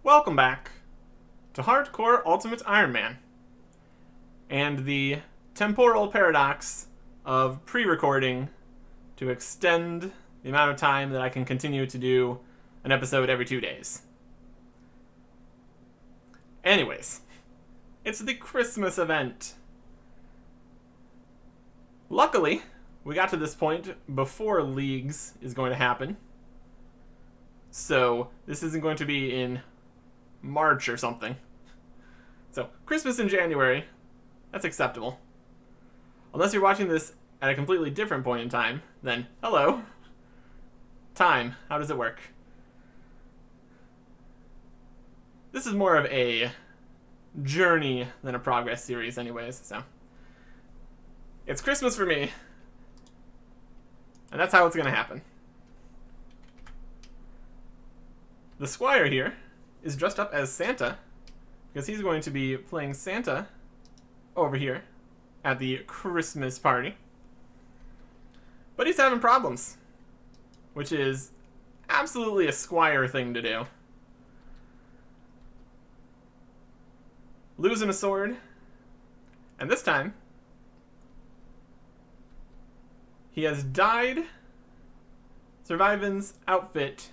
Welcome back to Hardcore Ultimate Iron Man and the temporal paradox of pre-recording to extend the amount of time that I can continue to do an episode every 2 days. Anyways, it's the Christmas event. Luckily, we got to this point before Leagues is going to happen. So, this isn't going to be in March or something. So, Christmas in January, that's acceptable. Unless you're watching this at a completely different point in time, then hello. Time, how does it work? This is more of a journey than a progress series anyways, so. It's Christmas for me. And that's how it's going to happen. The Squire here is dressed up as Santa because he's going to be playing Santa over here at the Christmas party. But he's having problems, which is absolutely a Squire thing to do. Losing a sword, and this time he has dyed Surviving's outfit,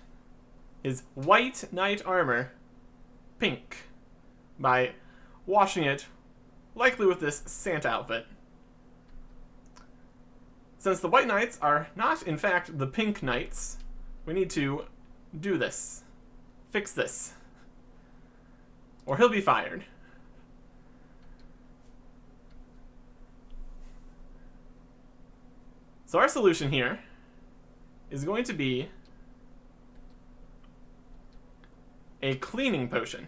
his white knight armor, pink by washing it, likely with this Santa outfit. Since the white knights are not, in fact, the pink knights, we need to do this. Fix this. Or he'll be fired. So our solution here is going to be a cleaning potion.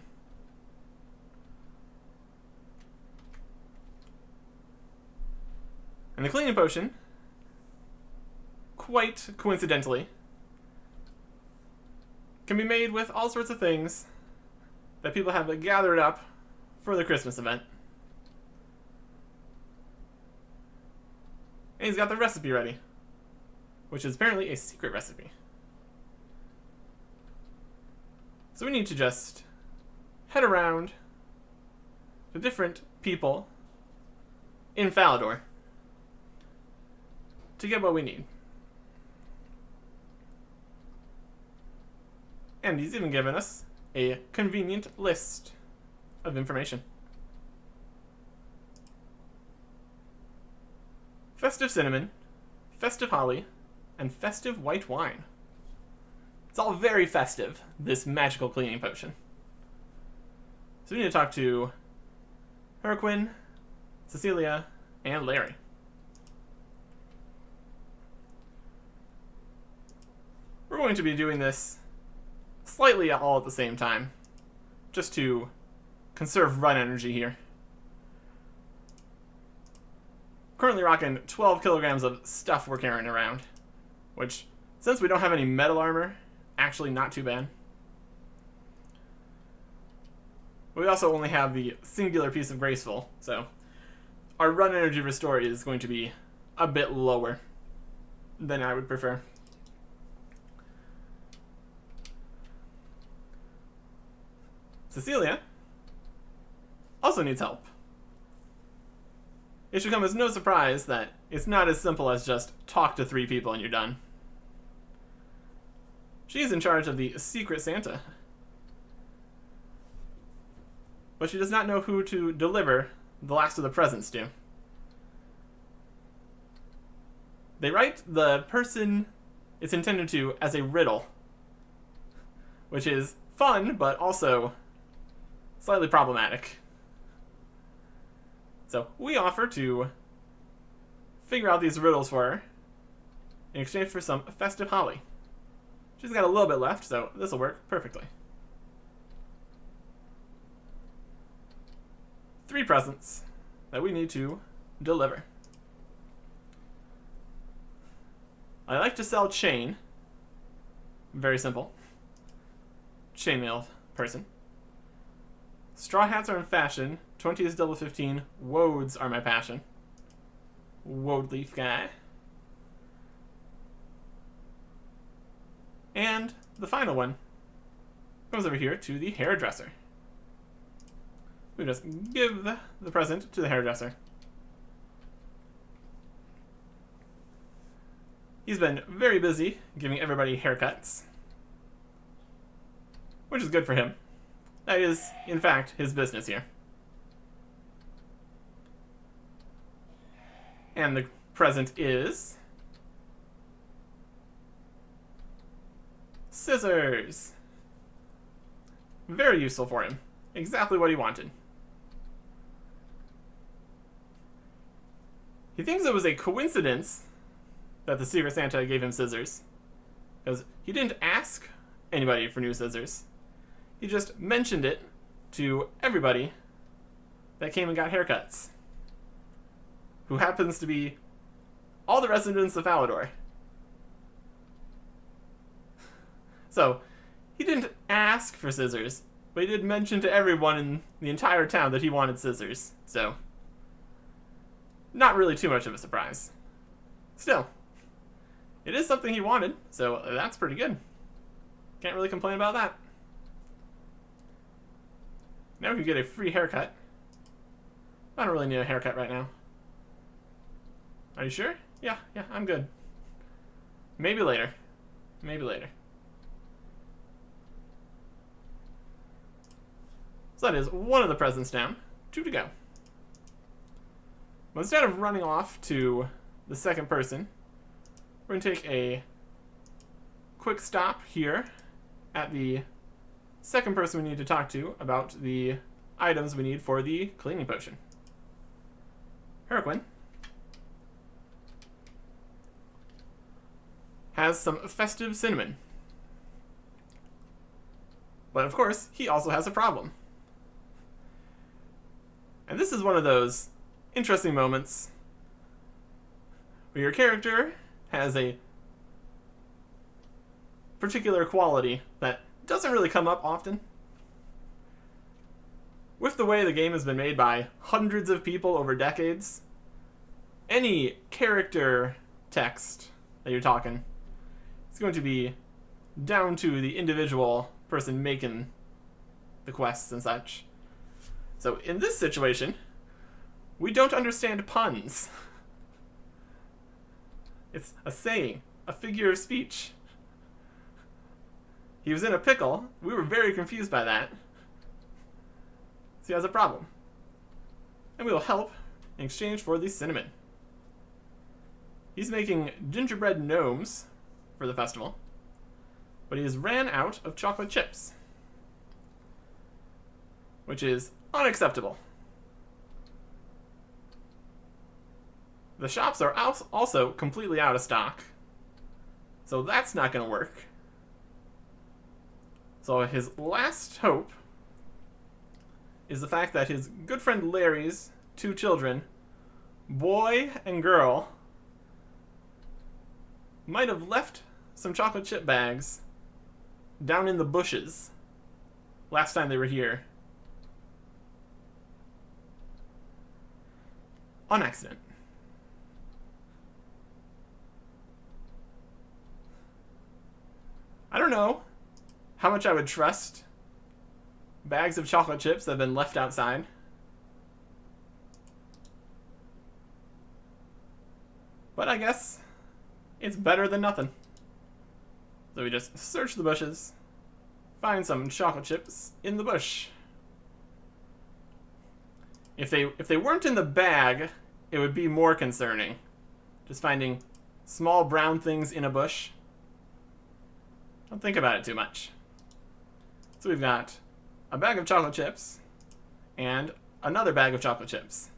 And the cleaning potion, quite coincidentally, can be made with all sorts of things that people have gathered up for the Christmas event. And he's got the recipe ready, which is apparently a secret recipe. So we need to just head around to different people in Falador to get what we need. And he's even given us a convenient list of information. Festive cinnamon, festive holly, and festive white wine. It's all very festive, this magical cleaning potion. So we need to talk to Hurquin, Cecilia, and Larry. We're going to be doing this slightly all at the same time, just to conserve run energy here. Currently rocking 12 kilograms of stuff we're carrying around, which, since we don't have any metal armor, actually not too bad. We also only have the singular piece of Graceful, so our run energy restore is going to be a bit lower than I would prefer. Cecilia also needs help. It should come as no surprise that it's not as simple as just talk to 3 people and you're done. She's in charge of the Secret Santa, but she does not know who to deliver the last of the presents to. They write the person it's intended to as a riddle, which is fun, but also slightly problematic. So we offer to figure out these riddles for her in exchange for some festive holly. She's got a little bit left, so this will work perfectly. 3 presents that we need to deliver. I like to sell chain. Very simple. Chainmail person. Straw hats are in fashion. 20 is double 15. Woads are my passion. Woad leaf guy. And the final one, comes over here to the hairdresser. We just give the present to the hairdresser. He's been very busy giving everybody haircuts, which is good for him. That is, in fact, his business here. And the present is scissors. Very useful for him. Exactly what he wanted. He thinks it was a coincidence that the Secret Santa gave him scissors, because he didn't ask anybody for new scissors. He just mentioned it to everybody that came and got haircuts, who happens to be all the residents of Falador. So, he didn't ask for scissors, but he did mention to everyone in the entire town that he wanted scissors, so not really too much of a surprise. Still, it is something he wanted, so that's pretty good. Can't really complain about that. Now we can get a free haircut. I don't really need a haircut right now. Are you sure? Yeah, I'm good. Maybe later. Maybe later. So that is one of the presents down. 2 to go. But instead of running off to the second person, we're going to take a quick stop here at the second person we need to talk to about the items we need for the cleaning potion. Harlequin has some festive cinnamon. But of course, he also has a problem. And this is one of those interesting moments where your character has a particular quality that doesn't really come up often. With the way the game has been made by hundreds of people over decades, any character text that you're talking is going to be down to the individual person making the quests and such. So in this situation, we don't understand puns. It's a saying, a figure of speech. He was in a pickle. We were very confused by that. So he has a problem. And we will help in exchange for the cinnamon. He's making gingerbread gnomes for the festival, but he has ran out of chocolate chips, which is unacceptable. The shops are also completely out of stock, so that's not going to work. So his last hope is the fact that his good friend Larry's 2 children, boy and girl, might have left some chocolate chip bags down in the bushes last time they were here. On accident. I don't know how much I would trust bags of chocolate chips that have been left outside. But I guess it's better than nothing. So we just search the bushes, find some chocolate chips in the bush. If they weren't in the bag, it would be more concerning. Just finding small brown things in a bush. Don't think about it too much. So we've got a bag of chocolate chips and another bag of chocolate chips.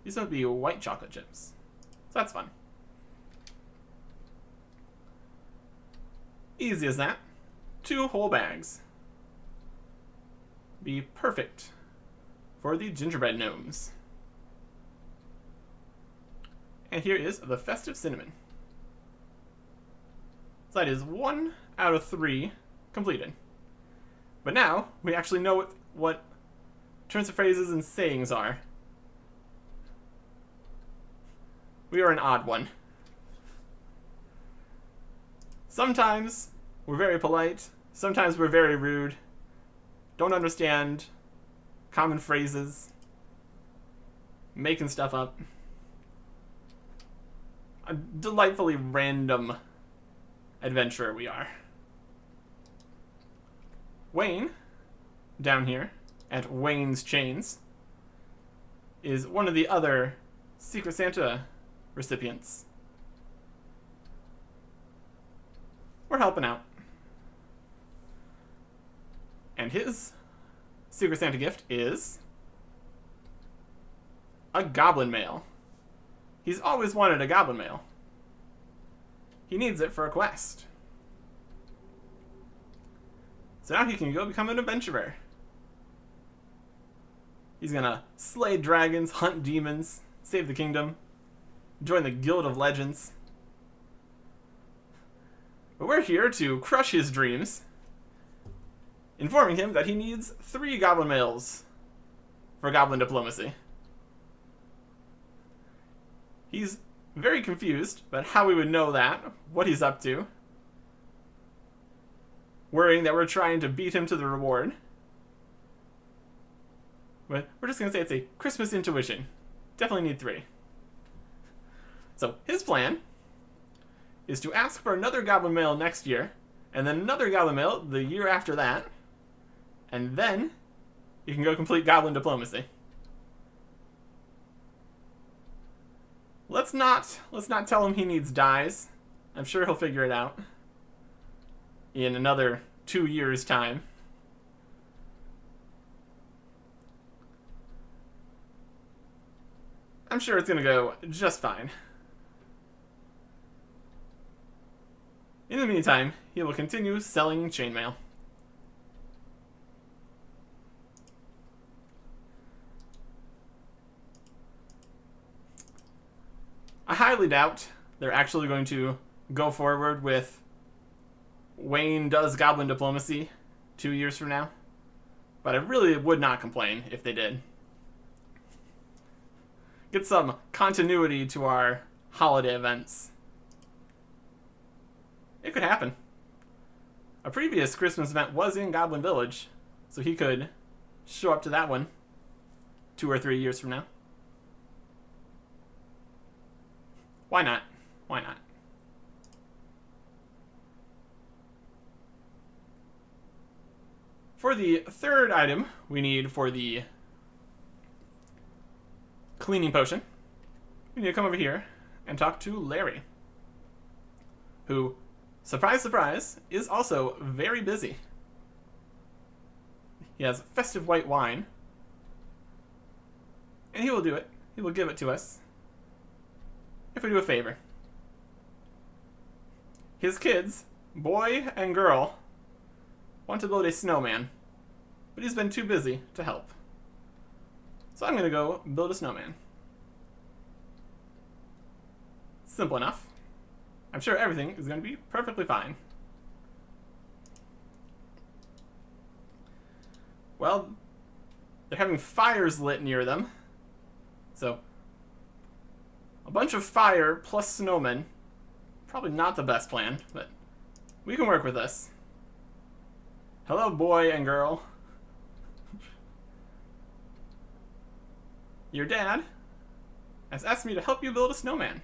These must be white chocolate chips. So that's fun. Easy as that. 2 whole bags. Be perfect for the gingerbread gnomes. And here is the festive cinnamon. So that is 1 out of 3 completed. But now we actually know what turns of phrases and sayings are. We are an odd one. Sometimes we're very polite, Sometimes we're very rude, don't understand common phrases, making stuff up. A delightfully random adventurer we are. Wayne, down here, at Wayne's Chains, is one of the other Secret Santa recipients. We're helping out. And his Secret Santa gift is a goblin mail. He's always wanted a goblin mail. He needs it for a quest. So now he can go become an adventurer. He's gonna slay dragons, hunt demons, save the kingdom, join the Guild of Legends. But we're here to crush his dreams, informing him that he needs 3 goblin mails for goblin diplomacy. He's very confused about how we would know that, what he's up to, worrying that we're trying to beat him to the reward. But we're just going to say it's a Christmas intuition. Definitely need 3. So his plan is to ask for another goblin mail next year, and then another goblin mail the year after that, and then you can go complete goblin diplomacy. Let's not tell him he needs dyes. I'm sure he'll figure it out in another 2 years' time. I'm sure it's gonna go just fine. In the meantime, he will continue selling chainmail. I highly doubt they're actually going to go forward with Wayne does goblin diplomacy 2 years from now, but I really would not complain if they did. Get some continuity to our holiday events. It could happen. A previous Christmas event was in Goblin Village, so he could show up to that one 2 or 3 years from now. Why not? Why not? For the third item we need for the cleaning potion, we need to come over here and talk to Larry, who, surprise, surprise, is also very busy. He has festive white wine, and he will do it. He will give it to us if we do a favor. His kids, boy and girl, want to build a snowman, but he's been too busy to help. So I'm going to go build a snowman. Simple enough. I'm sure everything is going to be perfectly fine. Well, they're having fires lit near them. So, a bunch of fire plus snowmen. Probably not the best plan, but we can work with this. Hello, boy and girl. Your dad has asked me to help you build a snowman.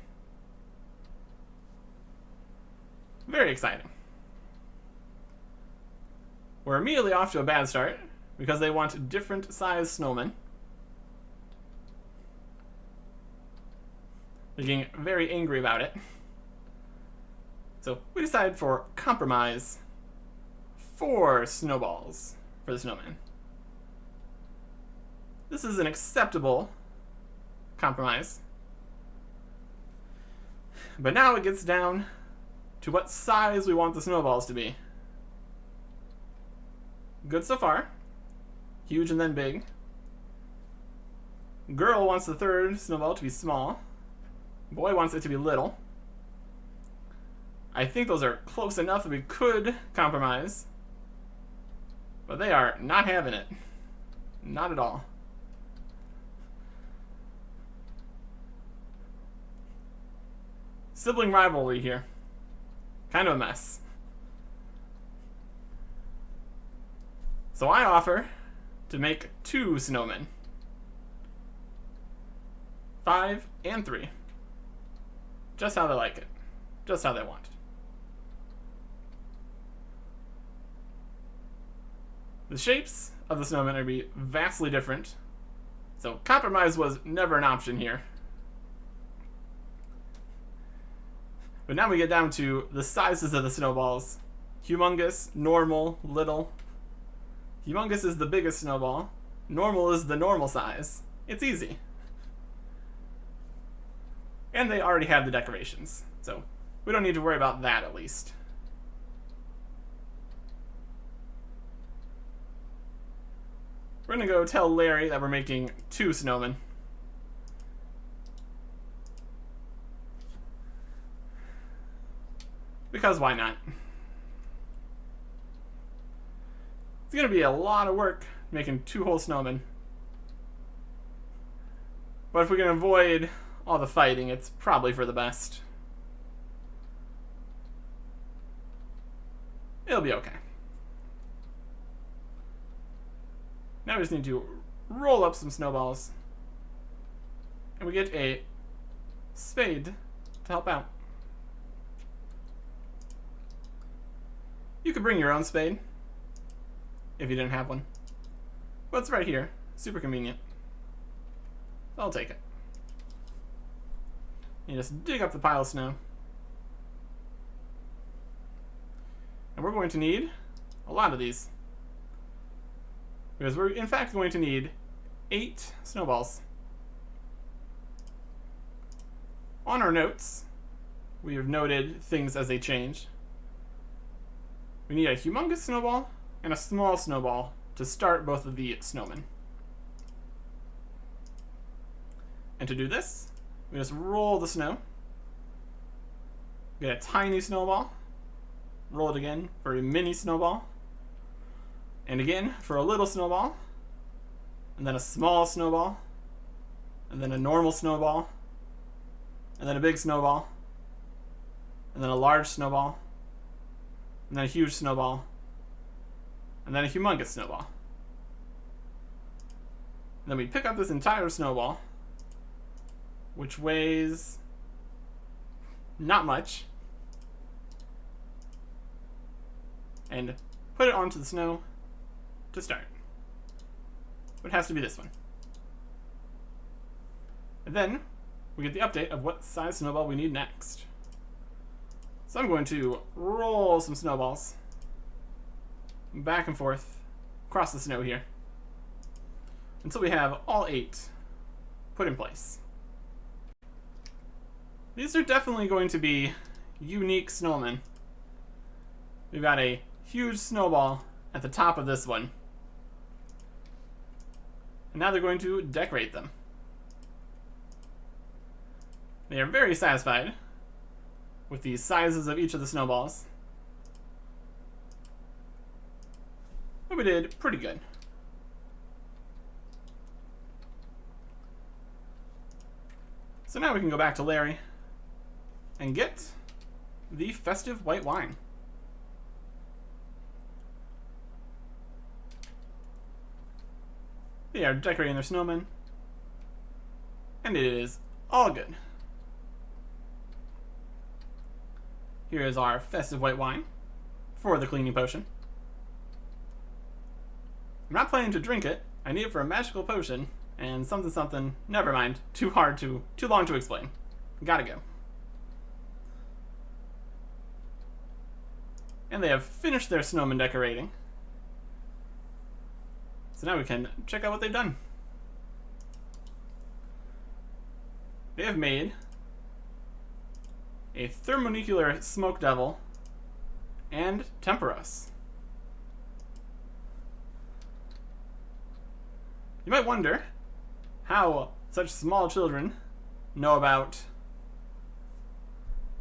Very exciting. We're immediately off to a bad start because they want different size snowmen. They're getting very angry about it. So we decided for compromise 4 snowballs for the snowman. This is an acceptable compromise. But now it gets down to what size we want the snowballs to be. Good so far. Huge and then big. Girl wants the third snowball to be small. Boy wants it to be little. I think those are close enough that we could compromise. But they are not having it. Not at all. Sibling rivalry here. Kind of a mess. So I offer to make 2 snowmen. 5 and 3. Just how they like it. Just how they want it. The shapes of the snowmen are going to be vastly different. So compromise was never an option here. But now we get down to the sizes of the snowballs. Humongous, normal, little. Humongous is the biggest snowball. Normal is the normal size. It's easy. And they already have the decorations, so we don't need to worry about that at least. We're gonna go tell Larry that we're making 2 snowmen. Because why not? It's gonna be a lot of work making 2 whole snowmen. But if we can avoid all the fighting, it's probably for the best. It'll be okay. Now we just need to roll up some snowballs. And we get a spade to help out. You could bring your own spade if you didn't have one. But it's right here. Super convenient. So I'll take it. You just dig up the pile of snow. And we're going to need a lot of these. Because we're in fact going to need 8 snowballs. On our notes, we have noted things as they change. We need a humongous snowball and a small snowball to start both of the snowmen. And to do this, we just roll the snow. Get a tiny snowball. Roll it again for a mini snowball. And again for a little snowball. And then a small snowball. And then a normal snowball. And then a big snowball. And then a large snowball. And then a huge snowball. And then a humongous snowball. And then we pick up this entire snowball, which weighs not much, and put it onto the snow to start. But it has to be this one. And then we get the update of what size snowball we need next. So I'm going to roll some snowballs back and forth across the snow here until we have all 8 put in place. These are definitely going to be unique snowmen. We've got a huge snowball at the top of this one. And now they're going to decorate them. They are very satisfied with the sizes of each of the snowballs. But we did pretty good. So now we can go back to Larry and get the festive white wine. They are decorating their snowmen, and it is all good. Here is our festive white wine for the cleaning potion. I'm not planning to drink it. I need it for a magical potion and something something. Never mind. Too long to explain. Gotta go. And they have finished their snowman decorating. So now we can check out what they've done. They have made a thermonuclear smoke devil and Temperos. You might wonder how such small children know about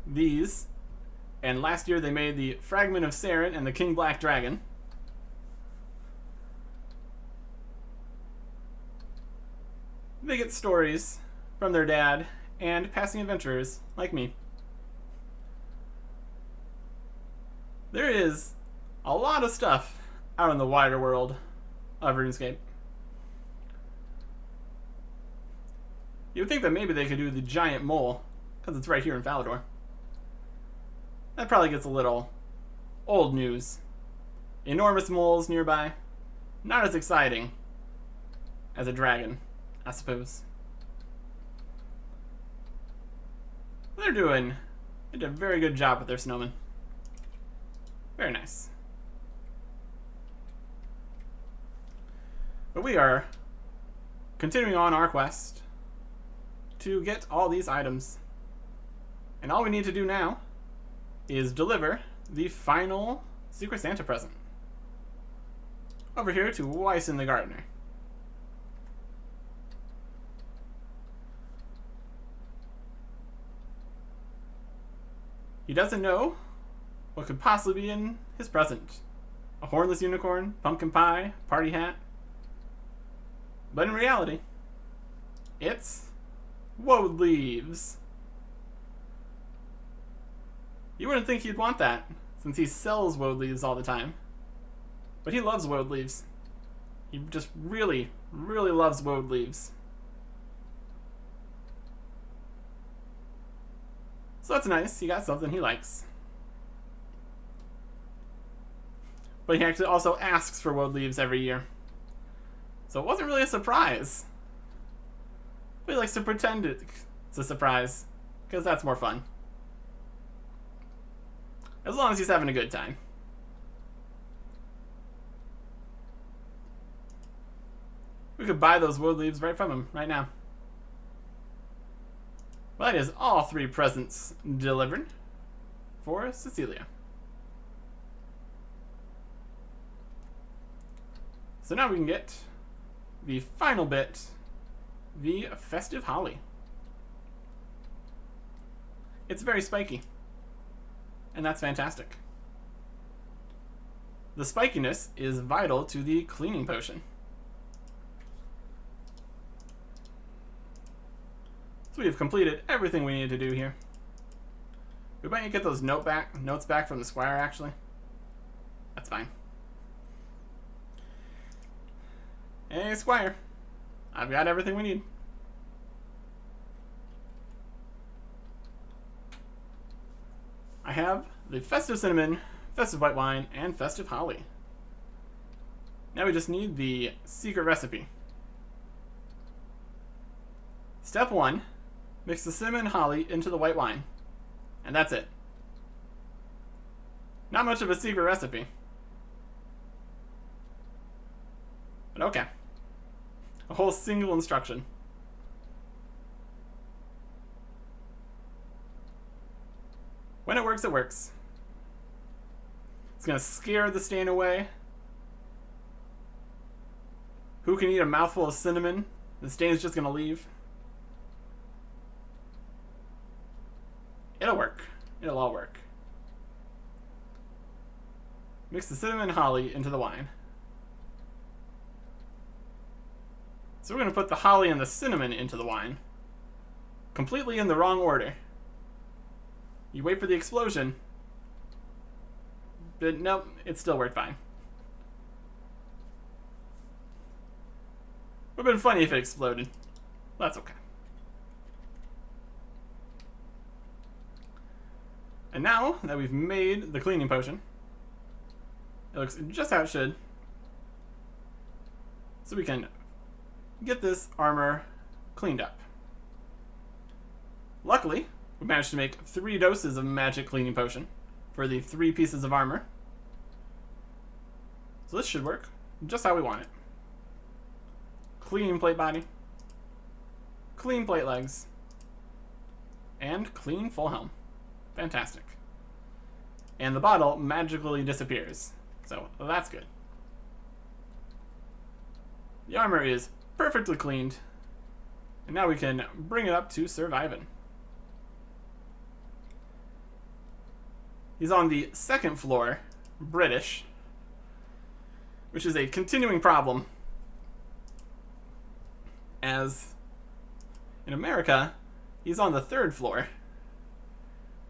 these. And last year they made the Fragment of Saren and the King Black Dragon. They get stories from their dad and passing adventurers like me. There is a lot of stuff out in the wider world of RuneScape. You would think that maybe they could do the giant mole, because it's right here in Falador. That probably gets a little old news. Enormous moles nearby. Not as exciting as a dragon, I suppose. They did a very good job with their snowmen. Very nice. But we are continuing on our quest to get all these items. And all we need to do now is deliver the final Secret Santa present over here to Wyson the Gardener. He doesn't know what could possibly be in his present. A hornless unicorn, pumpkin pie, party hat. But in reality, it's woad leaves. You wouldn't think he'd want that, since he sells woad leaves all the time. But he loves woad leaves. He just really, really loves woad leaves. So that's nice, he got something he likes. But he actually also asks for woad leaves every year. So it wasn't really a surprise. But he likes to pretend it's a surprise, because that's more fun. As long as he's having a good time. We could buy those woad leaves right from him, right now. Well, that is all 3 presents delivered for Cecilia. So now we can get the final bit, the festive holly. It's very spiky, and that's fantastic. The spikiness is vital to the cleaning potion. So we have completed everything we need to do here. We might get those notes back from the squire, actually. That's fine. Hey, squire. I've got everything we need. I have the festive cinnamon, festive white wine, and festive holly. Now we just need the secret recipe. Step 1, mix the cinnamon and holly into the white wine. And that's it. Not much of a secret recipe. But okay. A whole single instruction. When it works, it works. It's gonna scare the stain away. Who can eat a mouthful of cinnamon? The stain's just gonna leave. It'll work. It'll all work. Mix the cinnamon and holly into the wine. So we're going to put the holly and the cinnamon into the wine. Completely in the wrong order. You wait for the explosion. But nope, it still worked fine. Would have been funny if it exploded. That's okay. And now that we've made the cleaning potion, it looks just how it should. So we can get this armor cleaned up. Luckily, we managed to make 3 doses of magic cleaning potion for the 3 pieces of armor. So this should work just how we want it. Clean plate body, clean plate legs, and clean full helm. Fantastic. And the bottle magically disappears. So that's good. The armor is perfectly cleaned. And now we can bring it up to Sir Ivan. He's on the 2nd floor, British, which is a continuing problem, as in America, he's on the 3rd floor.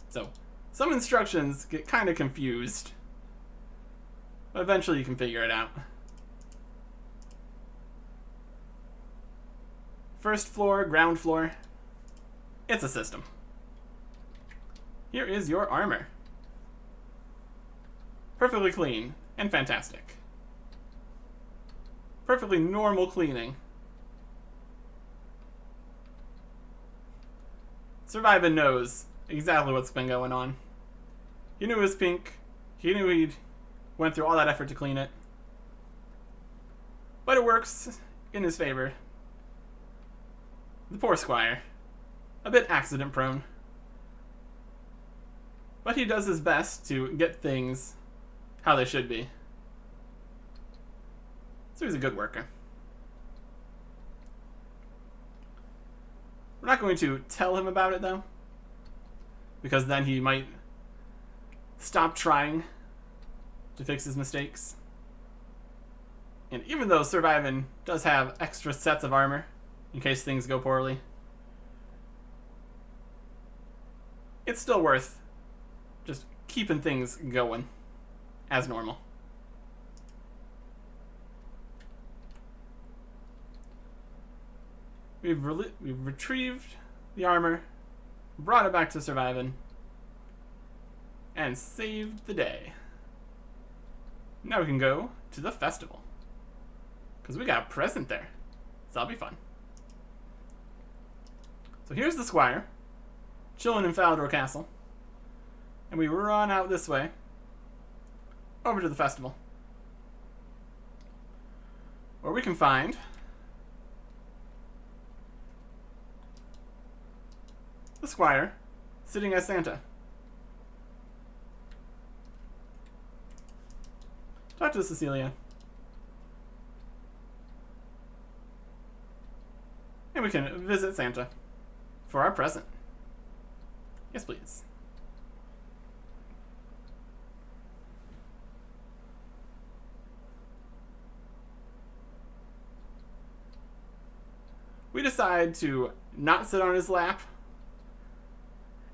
So some instructions get kind of confused. But eventually you can figure it out. First floor, ground floor. It's a system. Here is your armor. Perfectly clean and fantastic. Perfectly normal cleaning. Survivin' knows exactly what's been going on. He knew it was pink. He knew he'd went through all that effort to clean it. But it works in his favor. The poor squire. A bit accident prone. But he does his best to get things how they should be. So he's a good worker. We're not going to tell him about it though, because then he might stop trying to fix his mistakes. And even though Survivin' does have extra sets of armor in case things go poorly, it's still worth just keeping things going as normal. We've retrieved the armor, brought it back to Survivin', and saved the day. Now we can go to the festival, because we got a present there, so that'll be fun. So here's the squire, chilling in Falador Castle, and we run out this way, over to the festival, where we can find the squire sitting as Santa. Talk to Cecilia. And we can visit Santa for our present. Yes, please. We decide to not sit on his lap,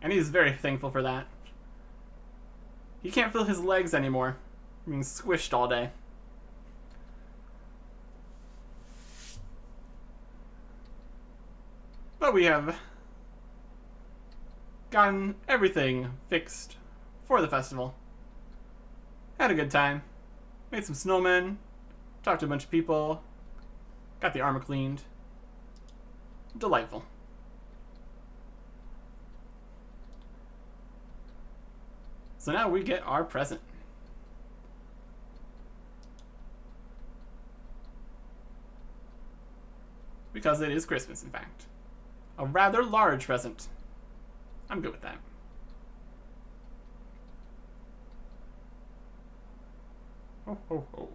and he's very thankful for that. He can't feel his legs anymore, being squished all day. But we have gotten everything fixed for the festival. Had a good time. Made some snowmen. Talked to a bunch of people. Got the armor cleaned. Delightful. So now we get our present. Because it is Christmas, in fact. A rather large present. I'm good with that. Ho, ho, ho.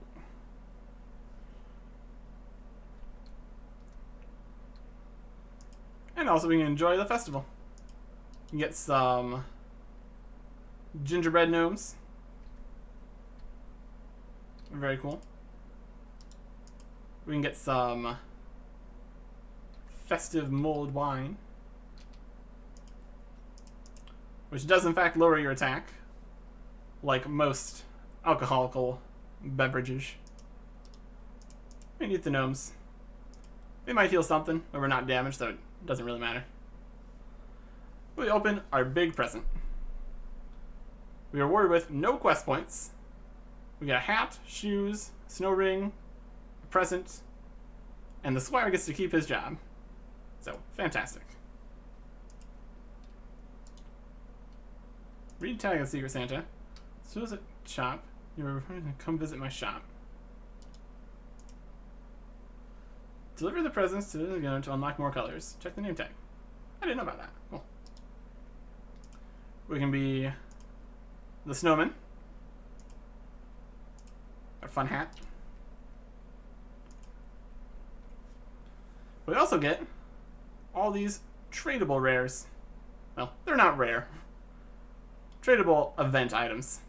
And also we can enjoy the festival. You can get some gingerbread gnomes. Very cool. We can get some festive mulled wine, which does in fact lower your attack, like most alcoholical beverages. We need the gnomes. They might heal something, but we're not damaged, so it doesn't really matter. We open our big present. We are rewarded with no quest points. We get a hat, shoes, snow ring, a present, and the squire gets to keep his job. So, fantastic. Read tag of Secret Santa. So is it shop? You're come visit my shop. Deliver the presents to the gunner to unlock more colors. Check the name tag. I didn't know about that. Cool. We can be the snowman. A fun hat. We also get all these tradable rares. Well, they're not rare. Tradable event items.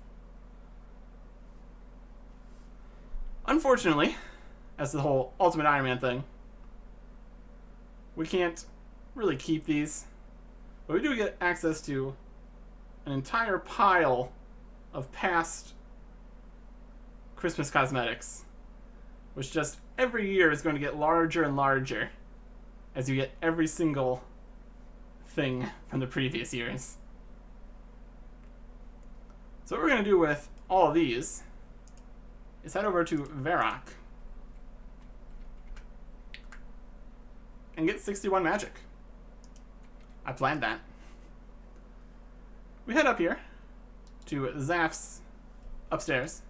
Unfortunately, as the whole Ultimate Iron Man thing, we can't really keep these, but we do get access to an entire pile of past Christmas cosmetics, which just every year is going to get larger and larger as you get every single thing from the previous years. So what we're going to do with all of these is head over to Varrock and get 61 magic. I planned that. We head up here to Zaf's upstairs.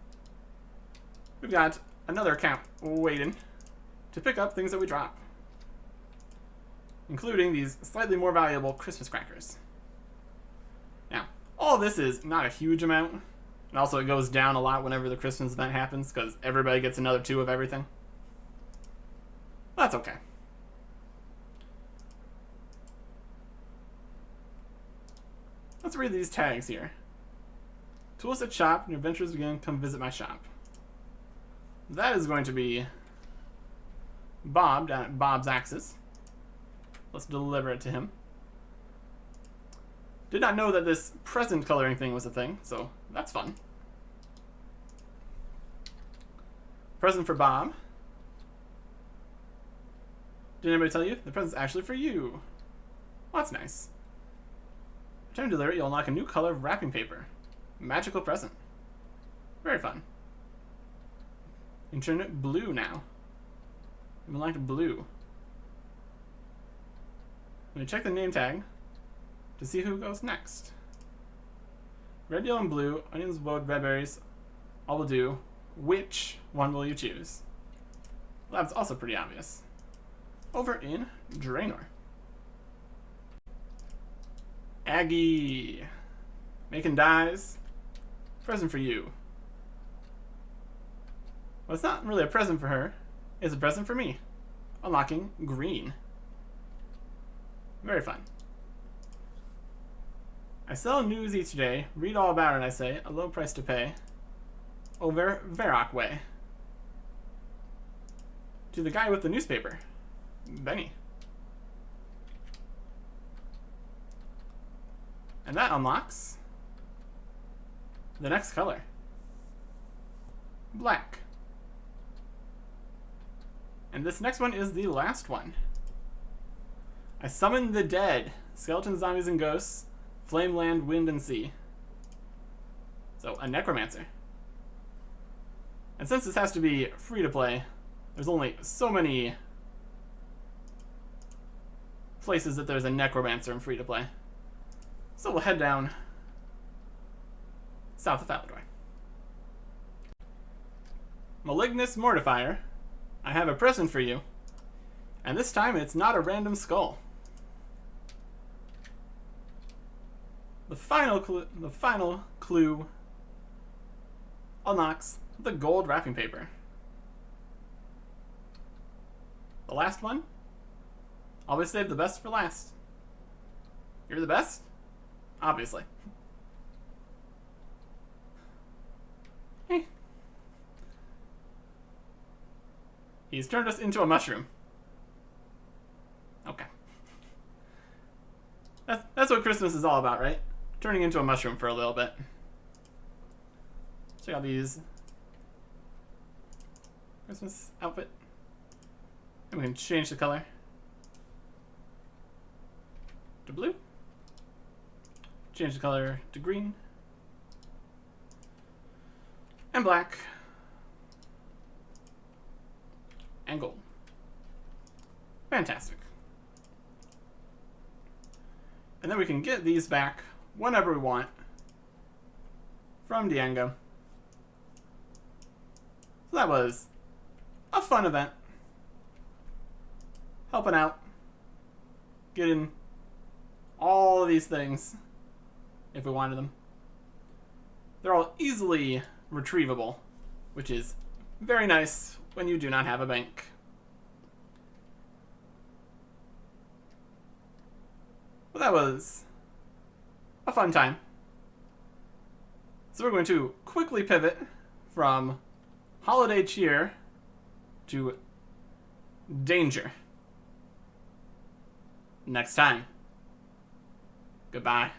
We've got another account waiting to pick up things that we drop, including these slightly more valuable Christmas crackers. Now, all this is not a huge amount, and also it goes down a lot whenever the Christmas event happens, because everybody gets another 2 of everything. That's okay. Let's read these tags here. Tools at shop, and your adventures begin, come visit my shop. That is going to be Bob down at Bob's Axes. Let's deliver it to him. Did not know that this present coloring thing was a thing, so that's fun. Present for Bob. Did anybody tell you? The present's actually for you. Well, that's nice. Return to deliver, you'll unlock a new color of wrapping paper. Magical present. Very fun. You can turn it blue now. You've unlocked blue. Let me check the name tag to see who goes next. Red, yellow, and blue, onions, wood, red berries, all will do. Which one will you choose? Well, that's also pretty obvious. Over in Draenor. Aggie. Making dyes. Present for you. Well, it's not really a present for her. It's a present for me. Unlocking green. Very fun. I sell news each day. Read all about it, I say. A low price to pay. Over Varrock way. To the guy with the newspaper. Benny. And that unlocks the next color. Black. And this next one is the last one. I summon the dead. Skeletons, zombies, and ghosts. Flame, land, wind, and sea. So, a necromancer. And since this has to be free to play, there's only so many places that there's a necromancer in free to play. So we'll head down south of Falador. Malignus Mortifier, I have a present for you. And this time it's not a random skull. The final clue unlocks the gold wrapping paper. The last one? Always save the best for last. You're the best? Obviously. Hey. He's turned us into a mushroom. Okay. That's what Christmas is all about, right? Turning into a mushroom for a little bit. Check out these Christmas outfit. And we can change the color to blue. Change the color to green. And black. And gold. Fantastic. And then we can get these back whenever we want from Diango. So that was a fun event. Helping out. Getting all of these things if we wanted them. They're all easily retrievable, which is very nice when you do not have a bank. Well, that was a fun time. So we're going to quickly pivot from holiday cheer to danger. Next time. Goodbye.